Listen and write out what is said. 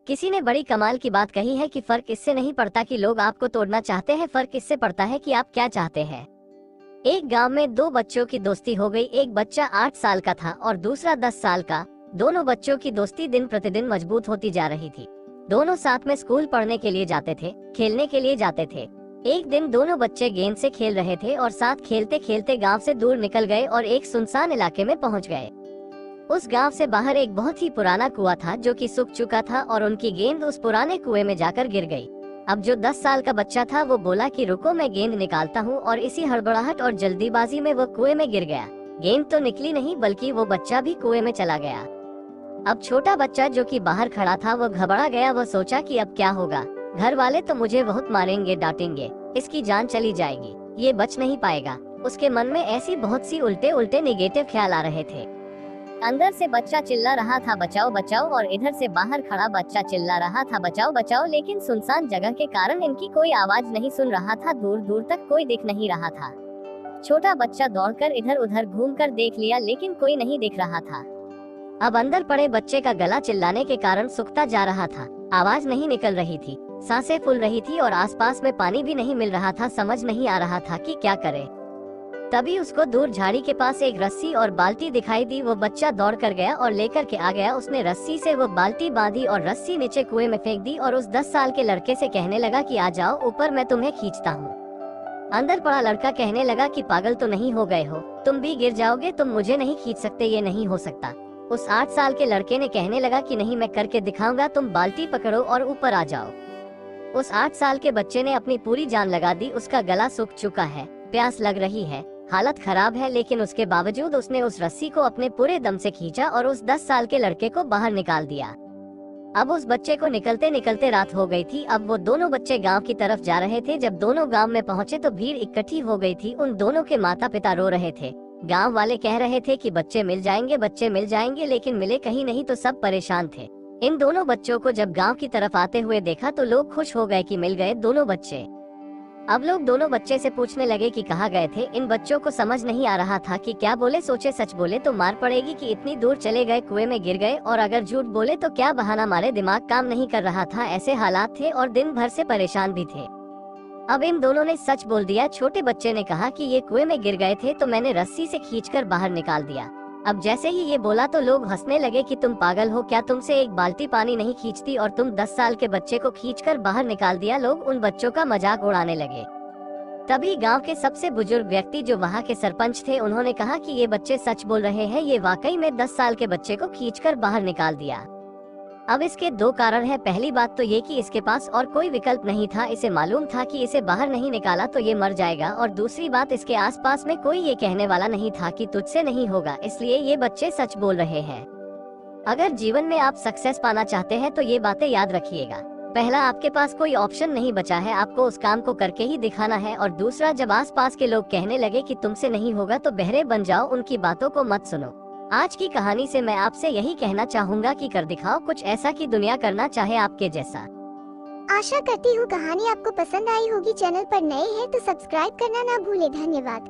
किसी ने बड़ी कमाल की बात कही है कि फर्क इससे नहीं पड़ता कि लोग आपको तोड़ना चाहते हैं, फर्क इससे पड़ता है कि आप क्या चाहते हैं। एक गांव में दो बच्चों की दोस्ती हो गई। एक बच्चा 8 साल का था और दूसरा 10 साल का। दोनों बच्चों की दोस्ती दिन प्रतिदिन मजबूत होती जा रही थी। दोनों साथ में स्कूल पढ़ने के लिए जाते थे, खेलने के लिए जाते थे। एक दिन दोनों बच्चे गेंद से खेल रहे थे और साथ खेलते खेलते गांव से दूर निकल गए और एक सुनसान इलाके में पहुंच गए। उस गांव से बाहर एक बहुत ही पुराना कुआं था जो कि सूख चुका था और उनकी गेंद उस पुराने कुएं में जाकर गिर गई। अब जो 10 साल का बच्चा था वो बोला कि रुको, मैं गेंद निकालता हूँ, और इसी हड़बड़ाहट और जल्दीबाजी में वो कुएं में गिर गया। गेंद तो निकली नहीं बल्कि वो बच्चा भी कुएं में चला गया। अब छोटा बच्चा जो कि बाहर खड़ा था वो घबरा गया। वो सोचा कि अब क्या होगा, घर वाले तो मुझे बहुत मारेंगे, डांटेंगे, इसकी जान चली जाएगी, ये बच नहीं पाएगा। उसके मन में ऐसी बहुत सी उल्टे उल्टे नेगेटिव ख्याल आ रहे थे। अंदर से बच्चा चिल्ला रहा था बचाओ बचाओ, और इधर से बाहर खड़ा बच्चा चिल्ला रहा था बचाओ बचाओ, लेकिन सुनसान जगह के कारण इनकी कोई आवाज नहीं सुन रहा था। दूर दूर तक कोई दिख नहीं रहा था। छोटा बच्चा दौड़कर इधर उधर घूमकर देख लिया लेकिन कोई नहीं दिख रहा था। अब अंदर पड़े बच्चे का गला चिल्लाने के कारण सूखता जा रहा था। आवाज नहीं निकल रही थी, सांसें फूल रही थी और आसपास में पानी भी नहीं मिल रहा था। समझ नहीं आ रहा था कि क्या करे। तभी उसको दूर झाड़ी के पास एक रस्सी और बाल्टी दिखाई दी। वो बच्चा दौड़ कर गया और लेकर के आ गया। उसने रस्सी से वो बाल्टी बांधी और रस्सी नीचे कुएं में फेंक दी और उस 10 साल के लड़के से कहने लगा कि आ जाओ ऊपर, मैं तुम्हें खींचता हूँ। अंदर पड़ा लड़का कहने लगा कि पागल तो नहीं हो गए हो, तुम भी गिर जाओगे, तुम मुझे नहीं खींच सकते, ये नहीं हो सकता। उस 8 साल के लड़के ने कहने लगा कि नहीं, मैं करके दिखाऊंगा, तुम बाल्टी पकड़ो और ऊपर आ जाओ। उस 8 साल के बच्चे ने अपनी पूरी जान लगा दी। उसका गला सूख चुका है, प्यास लग रही है, हालत खराब है, लेकिन उसके बावजूद उसने उस रस्सी को अपने पूरे दम से खींचा और उस 10 साल के लड़के को बाहर निकाल दिया। अब उस बच्चे को निकलते निकलते रात हो गई थी। अब वो दोनों बच्चे गांव की तरफ जा रहे थे। जब दोनों गांव में पहुंचे तो भीड़ इकट्ठी हो गई थी। उन दोनों के माता पिता रो रहे थे। गांव वाले कह रहे थे कि बच्चे मिल जाएंगे, बच्चे मिल जाएंगे, लेकिन मिले कहीं नहीं। तो सब परेशान थे। इन दोनों बच्चों को जब गाँव की तरफ आते हुए देखा तो लोग खुश हो गए कि मिल गए दोनों बच्चे। अब लोग दोनों बच्चे से पूछने लगे कि कहाँ गए थे। इन बच्चों को समझ नहीं आ रहा था कि क्या बोले। सोचे सच बोले तो मार पड़ेगी कि इतनी दूर चले गए, कुएं में गिर गए, और अगर झूठ बोले तो क्या बहाना मारे। दिमाग काम नहीं कर रहा था। ऐसे हालात थे और दिन भर से परेशान भी थे। अब इन दोनों ने सच बोल दिया। छोटे बच्चे ने कहा कि ये कुएं में गिर गए थे तो मैंने रस्सी से खींचकर बाहर निकाल दिया। अब जैसे ही ये बोला तो लोग हंसने लगे कि तुम पागल हो क्या, तुमसे एक बाल्टी पानी नहीं खींचती और तुम 10 साल के बच्चे को खींचकर बाहर निकाल दिया। लोग उन बच्चों का मजाक उड़ाने लगे। तभी गांव के सबसे बुजुर्ग व्यक्ति जो वहां के सरपंच थे, उन्होंने कहा कि ये बच्चे सच बोल रहे हैं, ये वाकई में 10 साल के बच्चे को खींचकर बाहर निकाल दिया। अब इसके 2 कारण हैं। पहली बात तो ये कि इसके पास और कोई विकल्प नहीं था। इसे मालूम था कि इसे बाहर नहीं निकाला तो ये मर जाएगा, और दूसरी बात, इसके आसपास में कोई ये कहने वाला नहीं था कि तुझसे नहीं होगा, इसलिए ये बच्चे सच बोल रहे हैं। अगर जीवन में आप सक्सेस पाना चाहते हैं तो ये बातें याद रखिएगा। पहला, आपके पास कोई ऑप्शन नहीं बचा है, आपको उस काम को करके ही दिखाना है। और दूसरा, जब आसपास के लोग कहने लगे कि तुमसे नहीं होगा तो बहरे बन जाओ, उनकी बातों को मत सुनो। आज की कहानी से मैं आपसे यही कहना चाहूँगा कि कर दिखाओ कुछ ऐसा कि दुनिया करना चाहे आपके जैसा। आशा करती हूँ कहानी आपको पसंद आई होगी। चैनल पर नए हैं तो सब्सक्राइब करना ना भूले। धन्यवाद।